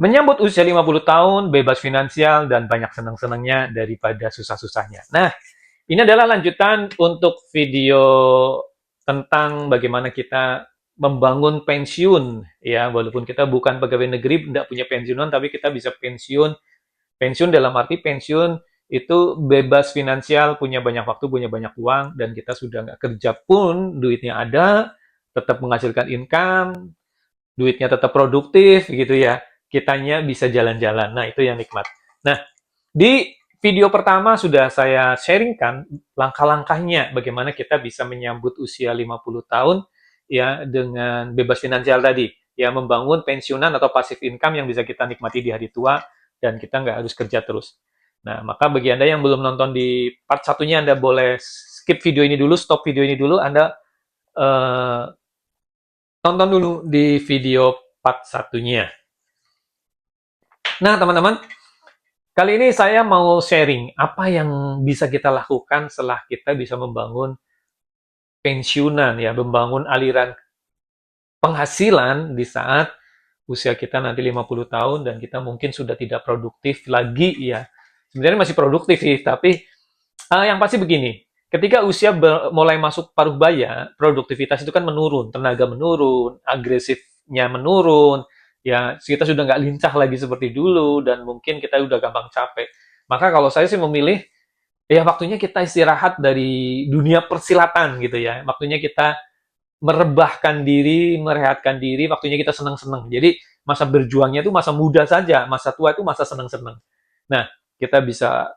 Menyambut usia 50 tahun, bebas finansial, dan banyak senang-senangnya daripada susah-susahnya. Nah, ini adalah lanjutan untuk video tentang bagaimana kita membangun pensiun. Ya, walaupun kita bukan pegawai negeri, tidak punya pensiunan, tapi kita bisa pensiun. Pensiun dalam arti pensiun itu bebas finansial, punya banyak waktu, punya banyak uang, dan kita sudah nggak kerja pun, duitnya ada, tetap menghasilkan income, duitnya tetap produktif gitu ya. Kitanya bisa jalan-jalan. Nah, itu yang nikmat. Nah, di video pertama sudah saya sharingkan langkah-langkahnya bagaimana kita bisa menyambut usia 50 tahun ya dengan bebas finansial tadi. Ya, membangun pensiunan atau passive income yang bisa kita nikmati di hari tua dan kita nggak harus kerja terus. Nah, maka bagi Anda yang belum nonton di part satunya, Anda boleh skip video ini dulu, stop video ini dulu, Anda uh, tonton dulu di video part satunya. Nah, teman-teman, kali ini saya mau sharing apa yang bisa kita lakukan setelah kita bisa membangun pensiunan, ya, membangun aliran penghasilan di saat usia kita nanti 50 tahun dan kita mungkin sudah tidak produktif lagi, ya. Sebenarnya masih produktif sih, tapi yang pasti begini, ketika usia mulai masuk paruh baya, produktivitas itu kan menurun, tenaga menurun, agresifnya menurun, ya kita sudah nggak lincah lagi seperti dulu, dan mungkin kita udah gampang capek. Maka kalau saya sih memilih, ya waktunya kita istirahat dari dunia persilatan gitu ya, waktunya kita merebahkan diri, merehatkan diri, waktunya kita senang-senang. Jadi masa berjuangnya itu masa muda saja, masa tua itu masa senang-senang. Nah, kita bisa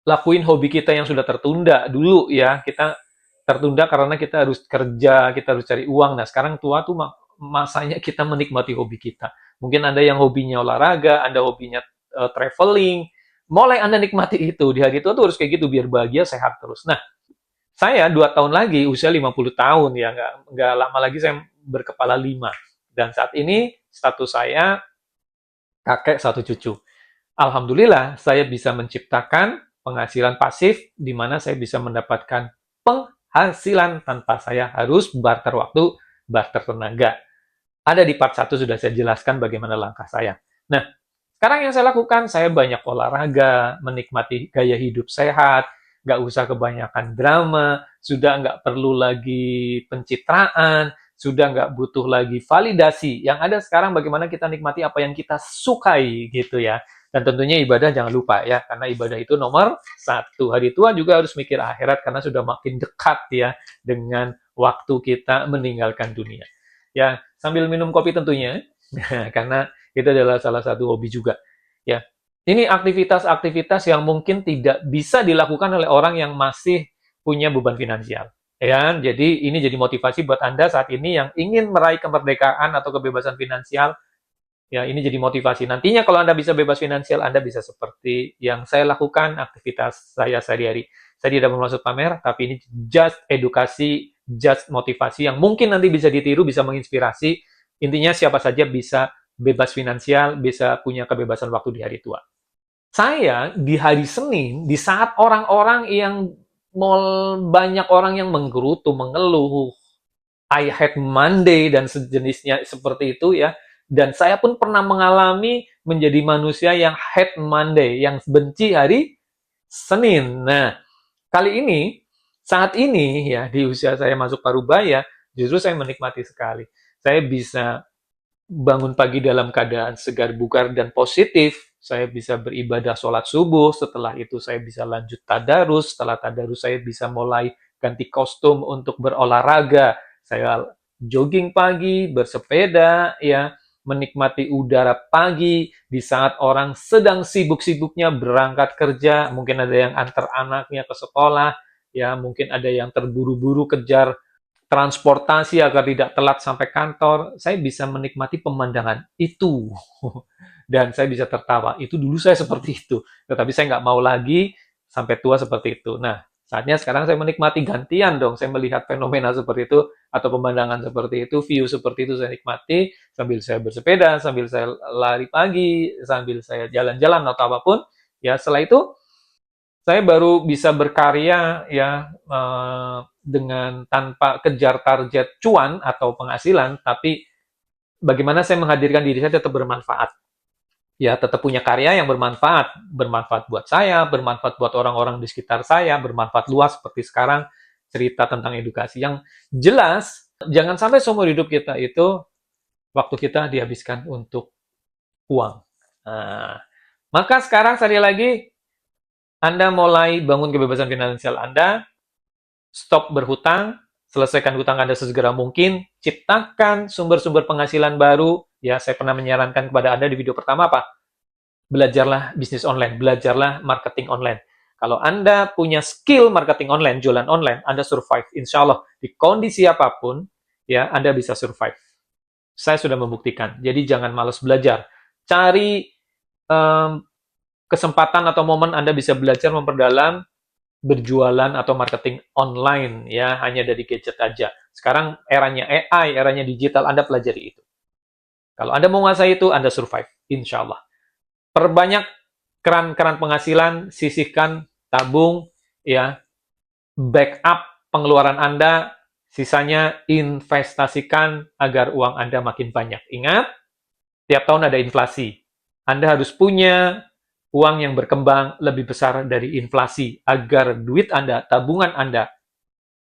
lakuin hobi kita yang sudah tertunda dulu ya. Kita tertunda karena kita harus kerja, kita harus cari uang. Nah, sekarang tua tuh masanya kita menikmati hobi kita. Mungkin Anda yang hobinya olahraga, Anda hobinya traveling, mulai Anda nikmati itu. Di hari tua tuh harus kayak gitu, biar bahagia, sehat terus. Nah, saya 2 tahun lagi, usia 50 tahun ya, nggak lama lagi saya berkepala 5. Dan saat ini status saya kakek satu cucu. Alhamdulillah, saya bisa menciptakan penghasilan pasif di mana saya bisa mendapatkan penghasilan tanpa saya harus barter waktu, barter tenaga. Ada di part satu sudah saya jelaskan bagaimana langkah saya. Nah, sekarang yang saya lakukan, saya banyak olahraga, menikmati gaya hidup sehat, nggak usah kebanyakan drama, sudah nggak perlu lagi pencitraan, sudah nggak butuh lagi validasi. Yang ada sekarang bagaimana kita nikmati apa yang kita sukai gitu ya. Dan tentunya ibadah jangan lupa ya, karena ibadah itu nomor satu. Hari tua juga harus mikir akhirat karena sudah makin dekat ya dengan waktu kita meninggalkan dunia. Ya, sambil minum kopi tentunya, karena itu adalah salah satu hobi juga. Ya, ini aktivitas-aktivitas yang mungkin tidak bisa dilakukan oleh orang yang masih punya beban finansial. Ya, jadi ini jadi motivasi buat Anda saat ini yang ingin meraih kemerdekaan atau kebebasan finansial. Ya, ini jadi motivasi. Nantinya kalau Anda bisa bebas finansial, Anda bisa seperti yang saya lakukan, aktivitas saya sehari-hari. Saya tidak bermaksud pamer, tapi ini just edukasi, just motivasi yang mungkin nanti bisa ditiru, bisa menginspirasi. Intinya siapa saja bisa bebas finansial, bisa punya kebebasan waktu di hari tua. Saya di hari Senin, di saat orang-orang yang banyak orang yang menggerutu, mengeluh, I hate Monday dan sejenisnya seperti itu ya. Dan saya pun pernah mengalami menjadi manusia yang hate Monday, yang benci hari Senin. Nah, kali ini, saat ini ya di usia saya masuk parubaya, justru saya menikmati sekali. Saya bisa bangun pagi dalam keadaan segar bugar dan positif. Saya bisa beribadah sholat subuh, setelah itu saya bisa lanjut tadarus, setelah tadarus saya bisa mulai ganti kostum untuk berolahraga. Saya jogging pagi, bersepeda, ya, menikmati udara pagi di saat orang sedang sibuk-sibuknya berangkat kerja, mungkin ada yang antar anaknya ke sekolah, ya, mungkin ada yang terburu-buru kejar transportasi agar tidak telat sampai kantor, saya bisa menikmati pemandangan itu. Dan saya bisa tertawa. Itu dulu saya seperti itu. Tetapi saya nggak mau lagi sampai tua seperti itu. Nah, saatnya sekarang saya menikmati gantian dong. Saya melihat fenomena seperti itu, atau pemandangan seperti itu, view seperti itu saya nikmati, sambil saya bersepeda, sambil saya lari pagi, sambil saya jalan-jalan atau apapun. Ya, setelah itu saya baru bisa berkarya ya dengan tanpa kejar target cuan atau penghasilan, tapi bagaimana saya menghadirkan diri saya tetap bermanfaat. Ya, tetap punya karya yang bermanfaat. Bermanfaat buat saya, bermanfaat buat orang-orang di sekitar saya, bermanfaat luas seperti sekarang, cerita tentang edukasi. Yang jelas, jangan sampai seumur hidup kita itu, waktu kita dihabiskan untuk uang. Nah, maka sekarang sekali lagi, Anda mulai bangun kebebasan finansial Anda, stop berhutang, selesaikan hutang Anda sesegera mungkin, ciptakan sumber-sumber penghasilan baru. Ya, saya pernah menyarankan kepada Anda di video pertama apa? Belajarlah bisnis online, belajarlah marketing online. Kalau Anda punya skill marketing online, jualan online, Anda survive. Insya Allah, di kondisi apapun, ya Anda bisa survive. Saya sudah membuktikan. Jadi jangan malas belajar. Cari um, kesempatan atau momen Anda bisa belajar memperdalam berjualan atau marketing online, ya hanya dari gadget aja. Sekarang eranya AI, eranya digital, Anda pelajari itu. Kalau Anda mau menguasai itu, Anda survive, insya Allah. Perbanyak keran-keran penghasilan, sisihkan, tabung, ya, backup pengeluaran Anda, sisanya investasikan agar uang Anda makin banyak. Ingat, tiap tahun ada inflasi. Anda harus punya uang yang berkembang lebih besar dari inflasi agar duit Anda, tabungan Anda,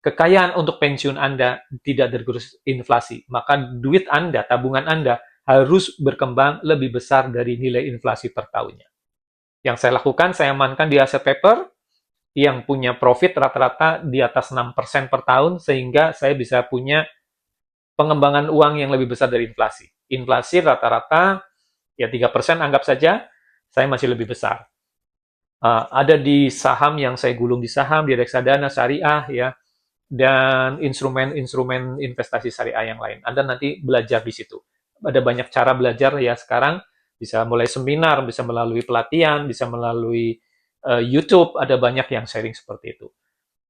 kekayaan untuk pensiun Anda tidak tergerus inflasi. Maka duit Anda, tabungan Anda harus berkembang lebih besar dari nilai inflasi per tahunnya. Yang saya lakukan, saya amankan di aset paper yang punya profit rata-rata di atas 6% per tahun, sehingga saya bisa punya pengembangan uang yang lebih besar dari inflasi. Inflasi rata-rata ya 3%, anggap saja, saya masih lebih besar. Ada di saham yang saya gulung di saham, di reksadana, syariah, ya, dan instrumen-instrumen investasi syariah yang lain. Anda nanti belajar di situ. Ada banyak cara belajar ya sekarang, bisa mulai seminar, bisa melalui pelatihan, bisa melalui YouTube, ada banyak yang sharing seperti itu.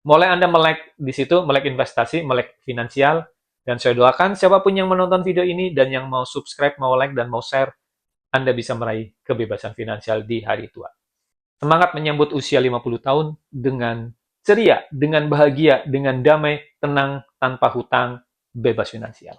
Mulai Anda melek di situ, melek investasi, melek finansial, dan saya doakan siapapun yang menonton video ini dan yang mau subscribe, mau like, dan mau share, Anda bisa meraih kebebasan finansial di hari tua. Semangat menyambut usia 50 tahun dengan ceria, dengan bahagia, dengan damai, tenang, tanpa hutang, bebas finansial.